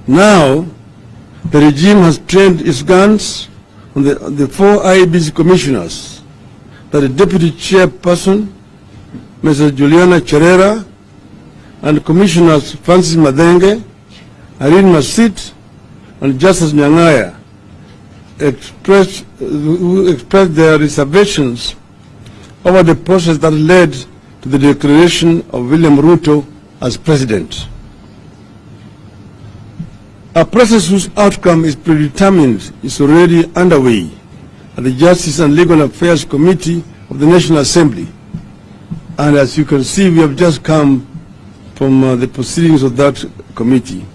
Now, the regime has trained its guns on the 4 IEBC commissioners, that the Deputy Chairperson, Mrs. Juliana Cherera, and Commissioners Francis Madenge, Irene Masit, and Justice Nyang'aya, who expressed their reservations over the process that led to the declaration of William Ruto as president. A process whose outcome is predetermined is already underway at the Justice and Legal Affairs Committee of the National Assembly. And as you can see, we have just come from the proceedings of that committee.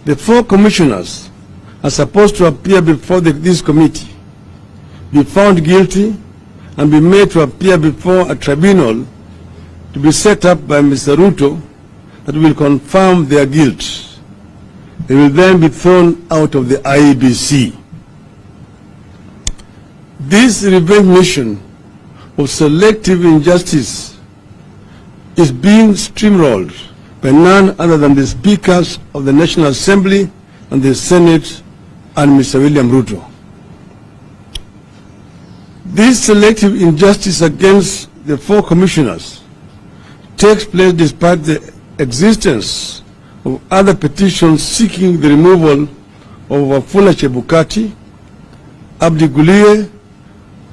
The 4 commissioners are supposed to appear before this committee, be found guilty, and be made to appear before a tribunal to be set up by Mr. Ruto that will confirm their guilt. They will then be thrown out of the IEBC. This revenge mission of selective injustice is being steamrolled by none other than the speakers of the National Assembly and the Senate and Mr. William Ruto. This selective injustice against the 4 commissioners takes place despite the existence of other petitions seeking the removal of Wafula Chebukati, Abdi Gulie,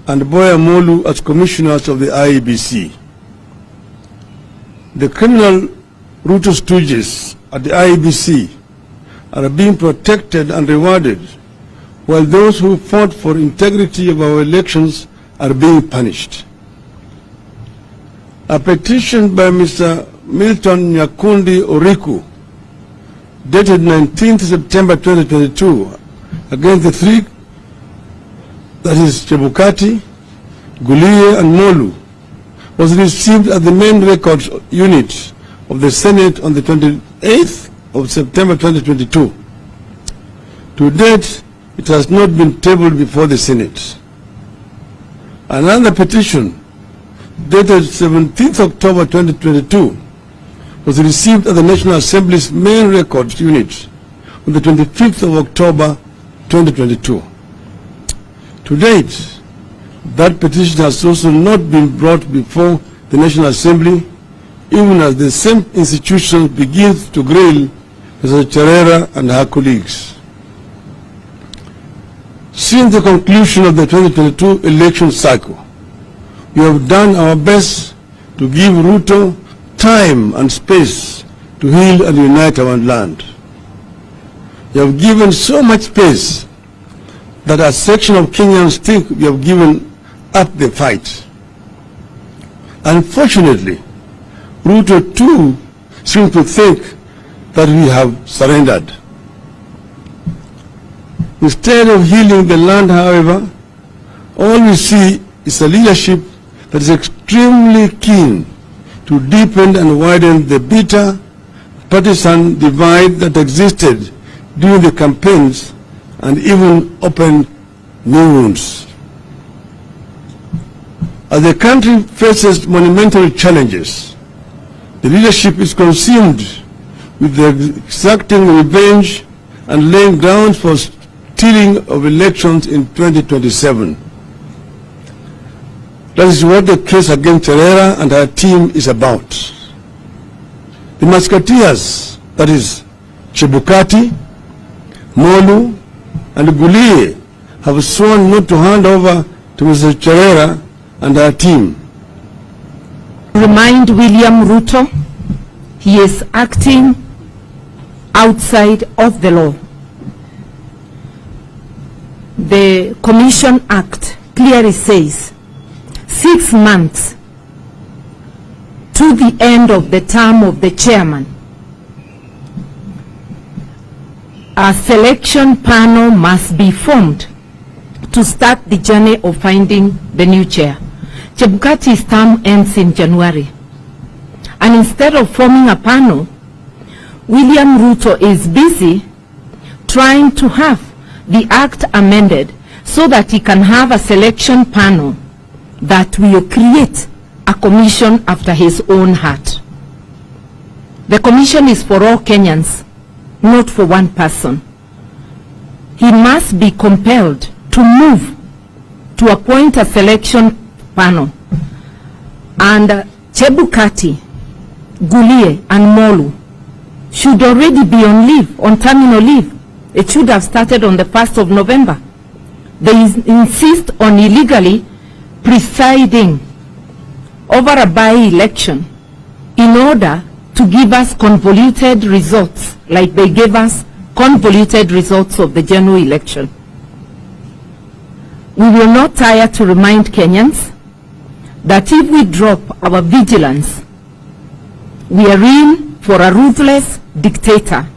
and Boya Molu as commissioners of the IEBC. The criminal Ruto stooges at the IEBC are being protected and rewarded, while those who fought for integrity of our elections are being punished. A petition by Mr. Milton Nyakundi Oriku, dated 19th September 2022, against the 3, that is Chebukati, Gulie, and Molu, was received at the main records unit of the Senate on the 28th of September 2022. To date, it has not been tabled before the Senate. Another petition, dated 17th October 2022, was received at the National Assembly's main records unit on the 25th of October 2022. To date, that petition has also not been brought before the National Assembly, even as the same institution begins to grill Mr. Cherera and her colleagues. Since the conclusion of the 2022 election cycle, we have done our best to give Ruto time and space to heal and unite our land. We have given so much space that a section of Kenyans think we have given up the fight. Unfortunately, Ruto too seems to think that we have surrendered. Instead of healing the land, however, all we see is a leadership that is extremely keen to deepen and widen the bitter partisan divide that existed during the campaigns and even open new wounds. As the country faces monumental challenges, the leadership is consumed with the exacting revenge and laying grounds for stealing of elections in 2027. That is what the case against Cherera and her team is about. The musketeers, that is Chebukati, Molu, and Gulie, have sworn not to hand over to Mr. Cherera and her team. Remind William Ruto, he is acting outside of the law. The Commission Act clearly says 6 months to the end of the term of the chairman, a selection panel must be formed to start the journey of finding the new chair. Chebukati's term ends in January, and instead of forming a panel, William Ruto is busy trying to have the act amended so that he can have a selection panel that will create a commission after his own heart. The commission is for all Kenyans, not for one person. He must be compelled to move to appoint a selection panel. And Chebukati, Gulie, and Molu should already be on leave, on terminal leave. It should have started on the 1st of November. They insist on illegally presiding over a by-election in order to give us convoluted results, like they gave us convoluted results of the general election. We will not tire to remind Kenyans that if we drop our vigilance, we are in for a ruthless dictator